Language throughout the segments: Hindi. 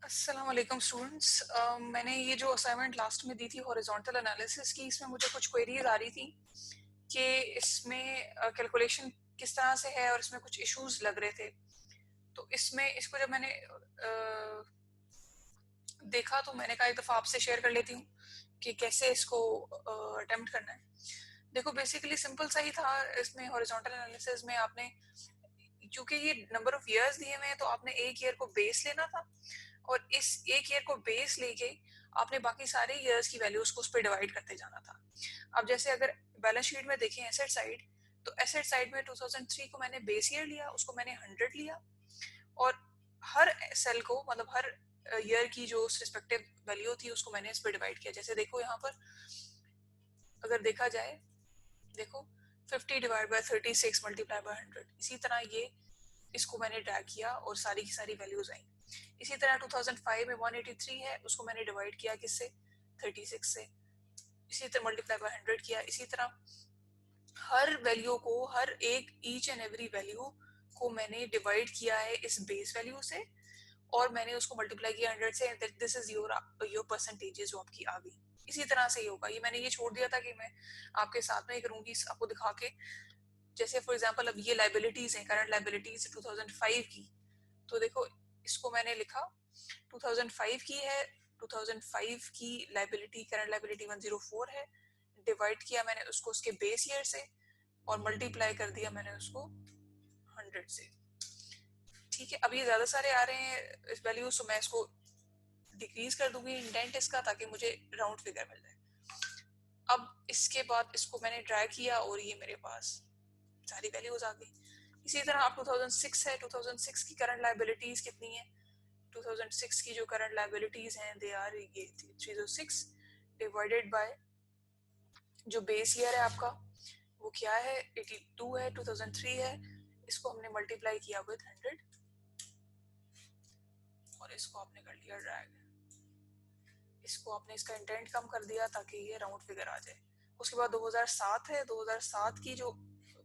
अस्सलाम वालेकुम स्टूडेंट्स। मैंने ये जो असाइनमेंट लास्ट में दी थी हॉरिजॉन्टल एनालिसिस की, इसमें मुझे कुछ क्वेरीज आ रही थी कि इसमें कैलकुलेशन किस तरह से है और इसमें कुछ इश्यूज लग रहे थे। तो इसमें इसको जब मैंने देखा तो मैंने कहा एक दफ़ा आपसे शेयर कर लेती हूँ कि कैसे इसको अटेम्प्ट करना है। देखो बेसिकली सिंपल सा ही था। इसमें हॉरिजॉन्टल एनालिसिस में आपने, क्योंकि ये नंबर ऑफ ईयर्स दिए हुए हैं, तो आपने एक ईयर को बेस लेना था और इस एक ईयर को बेस लेके आपने बाकी सारे ईयर्स की वैल्यूज को उस पर डिवाइड करते जाना था। अब जैसे अगर बैलेंस शीट में देखें एसेट साइड, तो एसेट साइड में 2003 को मैंने बेस ईयर लिया, उसको मैंने 100 लिया और हर सेल को, मतलब हर ईयर की जो रिस्पेक्टिव वैल्यू थी उसको मैंने इस पर डिवाइड किया। जैसे देखो यहाँ पर अगर देखा जाए, देखो 50 डिवाइड बाय 36 मल्टीप्लाई बाय 100, इसी तरह ये इसको मैंने ड्रैग किया और सारी की सारी वैल्यूज आई। इसी तरह 2005 में 183 है, उसको मैंने डिवाइड किया किससे, 36 से। इसी तरह मल्टीप्लाई बाय 100 किया। इसी तरह हर वैल्यू को, हर एक ईच एंड एवरी वैल्यू को मैंने डिवाइड किया है इस बेस वैल्यू से और मैंने उसको मल्टीप्लाई किया 100 से। दिस इज योर परसेंटेजेस जो आपकी आ गई। इसी तरह से ही होगा। ये मैंने ये छोड़ दिया था कि मैं आपके साथ में करूंगी आपको दिखा के। जैसे फॉर एग्जांपल अब ये लाइबिलिटीज हैं, करंट लाइबिलिटीज 2005 की, तो देखो इसको मैंने लिखा 2005 की है। 2005 की लाइबिलिटी, करंट लाइबिलिटी 104 है। डिवाइड किया मैंने उसको उसके बेस ईयर से और मल्टीप्लाई कर दिया मैंने उसको 100 से। ठीक है, अब ये ज्यादा सारे आ रहे हैं इस वैल्यू, तो मैं इसको डिक्रीज कर दूंगी इंडेंट इसका, ताकि मुझे राउंड फिगर मिल जाए। अब इसके बाद इसको मैंने ड्रैग किया और ये मेरे पास सारी वैल्यूज आ गई। इसी तरह अब 2006 है। 2006 की करंट लाइबिलिटीज कितनी है? 2006 की जो करंट लाइबिलिटीज हैं दे आर ये 306 डिवाइडेड बाय जो बेस ईयर है आपका, वो क्या है, 82 है, 2003 है। इसको हमने मल्टीप्लाई किया विद 100 और इसको आपने कर लिया ड्रैग। इसको आपने इसका इंटेंट कम कर दिया ताकि ये राउंड फिगर आ जाए। उसके बाद 2007 है। 2007 की जो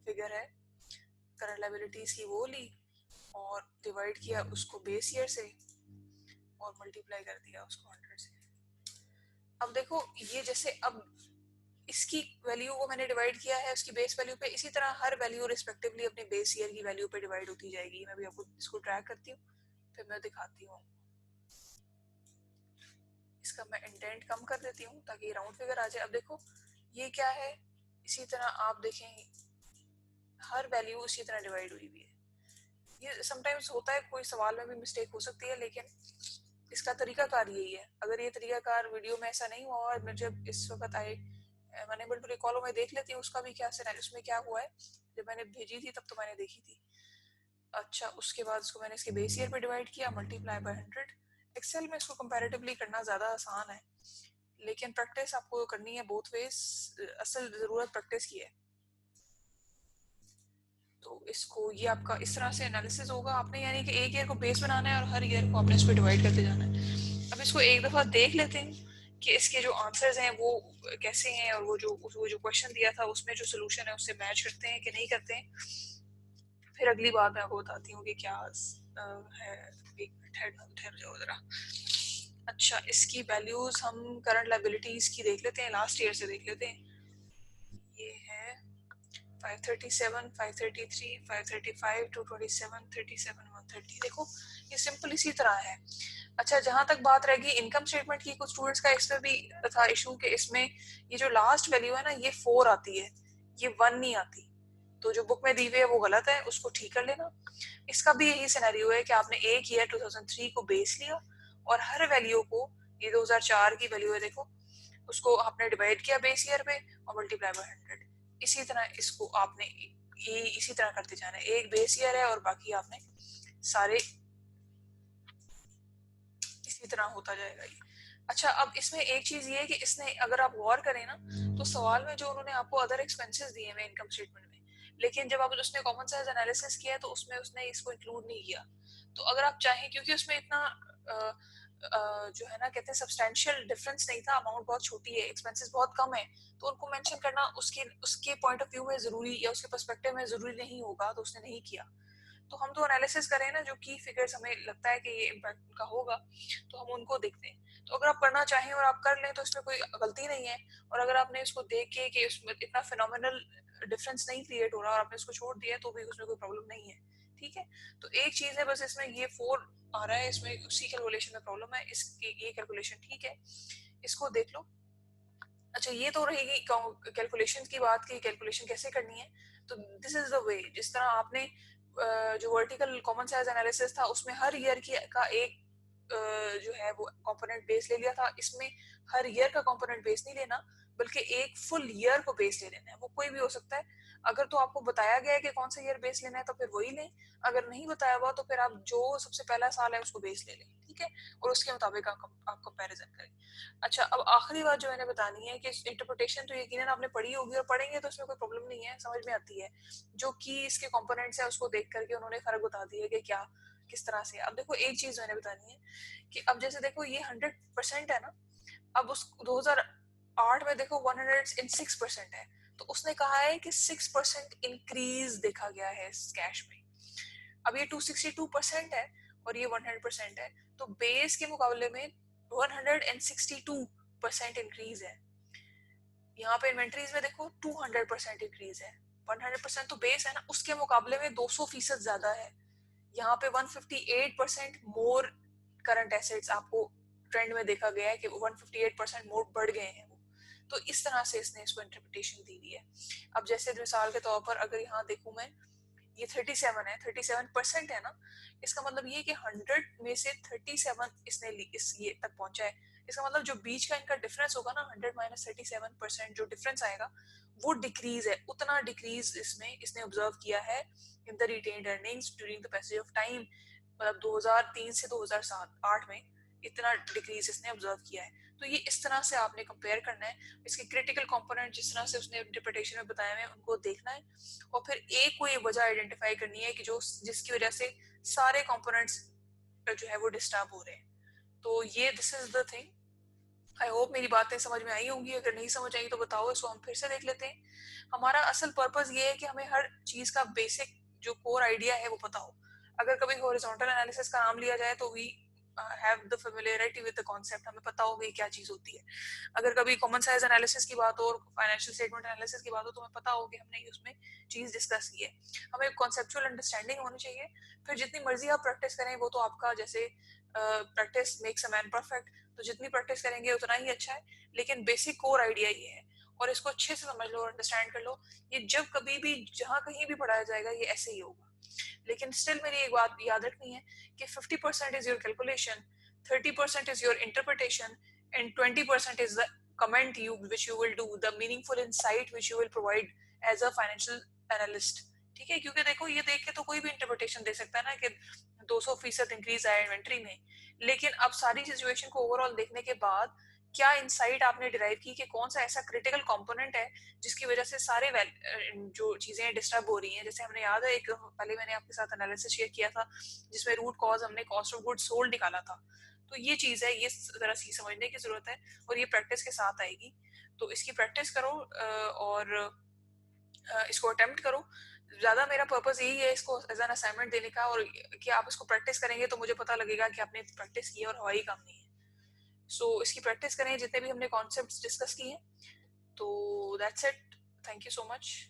फिगर है करंट लाइबिलिटीज की, वो ली और डिवाइड किया उसको बेस ईयर से और मल्टीप्लाई कर दिया उसको 100 से। अब देखो ये जैसे अब इसकी वैल्यू को मैंने डिवाइड किया है उसकी बेस वैल्यू पे, इसी तरह हर वैल्यू रिस्पेक्टिवली अपने बेस ईयर की वैल्यू पे डिवाइड होती जाएगी। मैं भी आपको इसको ट्रैक करती हूँ, फिर मैं दिखाती हूँ। इसका मैं इंटेंट कम कर देती हूँ ताकि राउंड फिगर आ जाए। अब देखो ये क्या है, इसी तरह आप देखें हर वैल्यू उसी तरह डिवाइड हुई हुई है। ये समटाइम्स होता है, कोई सवाल में भी मिस्टेक हो सकती है, लेकिन इसका तरीकाकार यही है। अगर ये तरीकाकार वीडियो में ऐसा नहीं हुआ और मुझे इस वक्त आए अनेबल टू रिकॉल, मैं देख लेती हूँ उसका भी क्या उसमें क्या हुआ है। जब मैंने भेजी थी तब तो मैंने देखी थी। अच्छा, उसके बाद इसको मैंने इसके बेस ईयर पे डिवाइड किया, मल्टीप्लाई बाय 100। एक्सेल में इसको कंपैरेटिवली करना ज़्यादा आसान है, लेकिन प्रैक्टिस आपको करनी है बोथ वेज। असल ज़रूरत प्रैक्टिस की है। तो इसको ये आपका इस तरह से एनालिसिस होगा। आपने यानी कि एक ईयर को बेस बनाना है और हर ईयर को आपने इस पर डिवाइड करते जाना है। अब इसको एक दफ़ा देख लेते हैं कि इसके जो आंसर्स हैं वो कैसे हैं और वो जो क्वेश्चन दिया था उसमें जो सोल्यूशन है उससे मैच करते हैं कि नहीं करते हैं। फिर अगली बात मैं आपको बताती हूँ कि क्या है। एक मिनट ठहर जाओ जरा। अच्छा, इसकी वैल्यूज हम करंट लाइबिलिटीज की देख लेते हैं, लास्ट ईयर से देख लेते हैं। ये है 537, 533, 535, 227, 37, 130। देखो ये सिंपल इसी तरह है। अच्छा, जहां तक बात रहेगी इनकम स्टेटमेंट की, कुछ स्टूडेंट्स का इसमें भी था इशू कि इसमें ये जो लास्ट वैल्यू है ना, ये 4 आती है, ये 1 नहीं आती। तो जो बुक में दी हुई है वो गलत है, उसको ठीक कर लेना। इसका भी यही सिनेरियो है कि आपने एक ईयर 2003 को बेस लिया और हर वैल्यू को, ये 2004 की वैल्यू है देखो, उसको आपने डिवाइड किया बेस ईयर पे और मल्टीप्लाई बाय 100। इसी तरह इसको आपने ये इसी तरह करते जाना है। एक बेस ईयर है और बाकी आपने सारे इसी तरह होता जाएगा ये। अच्छा, अब इसमें एक चीज ये है कि इसने, अगर आप गौर करें ना, तो सवाल में जो उन्होंने आपको अदर एक्सपेंसेस दिए हुए इनकम स्टेटमेंट में, लेकिन जब आप उसने कॉमन सेंस एनालिसिस किया तो उसमें उसने इसको इंक्लूड नहीं किया। तो अगर आप चाहें, क्योंकि उसमें इतना जो है ना, कहते हैं सब्सटेंशियल डिफरेंस नहीं था, अमाउंट बहुत छोटी है, एक्सपेंसेस बहुत कम है, तो उनको मेंशन करना उसके उसके पॉइंट ऑफ व्यू में जरूरी या उसके पर्सपेक्टिव में जरूरी नहीं होगा, तो उसने नहीं किया। तो हम तो एनालिसिस करें ना, जो की फिगर्स हमें लगता है कि ये इम्पैक्ट उनका होगा, तो हम उनको देखते हैं। तो अगर आप करना चाहें और आप कर लें तो इसमें कोई गलती नहीं है। और अगर आपने इसको देख के कि उसमें इतना फिनोमिनल डिफरेंस नहीं क्रिएट हो रहा और आपने इसको छोड़ दिया है, तो भी उसमें कोई प्रॉब्लम नहीं है। ठीक है, तो एक चीज है बस, इसमें ये 4 आ रहा है, इसमें उसी कैलकुलेशन में प्रॉब्लम है। इसकी ये कैलकुलेशन ठीक है, इसको देख लो। अच्छा, ये तो रहेगी कैलकुलेशन की बात की, कैलकुलेशन कैसे करनी है। तो दिस इज द वे, जिस तरह आपने जो वर्टिकल कॉमन साइज एनालिसिस था उसमें हर ईयर की का एक जो है वो कंपोनेंट बेस ले लिया था। इसमें हर ईयर का कंपोनेंट बेस नहीं लेना, बल्कि एक फुल ईयर को बेस ले लेना है। वो कोई भी हो सकता है। अगर तो आपको बताया गया है कि कौन सा ईयर बेस लेना है तो फिर वही लें। अगर नहीं बताया हुआ तो फिर आप जो सबसे पहला साल है उसको बेस ले लें। ठीक है, और उसके मुताबिक आप कंपेरिजन करें। अच्छा, अब आखिरी बात जो मैंने बतानी है कि इंटरप्रिटेशन तो यकीनन आपने पढ़ी होगी और पढ़ेंगे तो इसमें कोई प्रॉब्लम नहीं है, समझ में आती है। जो की इसके कंपोनेंट्स है उसको देख करके उन्होंने फर्क बता दिया कि क्या किस तरह से। अब देखो, एक चीज मैंने बतानी है कि अब जैसे देखो ये 100% है ना, अब उस 2008 में देखो 106% है। तो उसने कहा है कि 6% इंक्रीज देखा गया है इस कैश में। अब ये 262% है और ये 100% है, तो बेस के मुकाबले में 162% इंक्रीज है। यहाँ पे इन्वेंट्रीज में देखो 200% इंक्रीज है। 100% तो बेस है ना, उसके मुकाबले में 200% ज्यादा है। यहाँ पे 158% मोर करंट एसेट्स आपको ट्रेंड में देखा गया है कि 158% मोर बढ़ गए हैं वो। तो इस तरह से इसने इसको इंटरप्रिटेशन दी हुई है। अब जैसे मिसाल के तौर पर अगर यहाँ देखूं मैं, ये 37 है, 37% है ना, इसका मतलब ये कि 100 में से 37 इसने इस ये तक पहुंचा है। इसका मतलब जो बीच का इनका डिफरेंस होगा ना, 100 माइनस 37% जो डिफरेंस आएगा वो डिक्रीज है। उतना डिक्रीज इसमें इसने ऑब्जर्व किया है in the retained earnings during the passage of time. मतलब 2003 से 2007-8 में इतना डिक्रीज इसने ऑब्जर्व किया है। तो ये इस तरह से आपने कंपेयर करना है। इसके क्रिटिकल कंपोनेंट जिस तरह से उसने इंटरप्रिटेशन में बताए हुए हैं उनको देखना है, और फिर एक कोई वजह आइडेंटिफाई करनी है कि जो जिसकी वजह से सारे कंपोनेंट्स जो है वो डिस्टर्ब हो रहे हैं। तो ये this is the thing. I hope मेरी बातें समझ में आई होंगी। अगर नहीं समझ आई तो बताओ, इसको हम फिर से देख लेते हैं। हमारा असल पर्पस ये है कि हमें हर चीज का बेसिक जो कोर आइडिया है वो पता हो। अगर कभी हॉरिजॉन्टल एनालिसिस का नाम लिया जाए तो we have the familiarity with the concept, हमें पता होगा क्या चीज होती है। अगर कभी कॉमन साइज एनालिसिस की बात हो और फाइनेंशियल स्टेटमेंट एनालिसिस की बात हो तो हमें पता हो कि हमने उसमें चीज डिस्कस की है। हमें कॉन्सेप्चुअल अंडरस्टैंडिंग होनी चाहिए। फिर जितनी मर्जी आप प्रैक्टिस करें वो तो आपका, जैसे practice makes a man perfect, तो जितनी प्रैक्टिस करेंगे उतना ही अच्छा है। लेकिन बेसिक कोर आइडिया ये है, और इसको अच्छे से समझ लो, अंडरस्टैंड कर लो। ये जब कभी भी जहां कहीं भी पढ़ाया जाएगा ये ऐसे ही होगा। लेकिन स्टिल मेरी एक बात याद रखनी है कि 50% is your calculation, 30% is your interpretation, and 20% is the comment you which you will do, the meaningful insight which you will provide as a financial analyst। ठीक है, क्योंकि देखो ये देख के तो कोई भी इंटरप्रिटेशन दे सकता है ना कि 200% इंक्रीज आया इन्वेंट्री में। लेकिन अब सारी सिचुएशन को ओवरऑल देखने के बाद क्या इंसाइट आपने डिराइव की कि कौन सा ऐसा क्रिटिकल कंपोनेंट है जिसकी वजह से सारे जो चीजें डिस्टर्ब हो रही हैं। जैसे हमने याद है एक पहले मैंने आपके साथ एनालिसिस शेयर किया था जिसमें रूट कॉज हमने कॉस्ट ऑफ गुड सोल्ड निकाला था। तो ये चीज है, ये जरा सी समझने की जरूरत है, और ये प्रैक्टिस के साथ आएगी। तो इसकी प्रैक्टिस करो और इसको अटेम्प्ट करो। ज्यादा मेरा पर्पस यही है इसको एज एन असाइनमेंट देने का, और कि आप इसको प्रैक्टिस करेंगे तो मुझे पता लगेगा कि आपने प्रैक्टिस की है और हवाई काम नहीं है। सो इसकी प्रैक्टिस करें जितने भी हमने कॉन्सेप्ट्स डिस्कस किए हैं। तो that's it, thank you so much.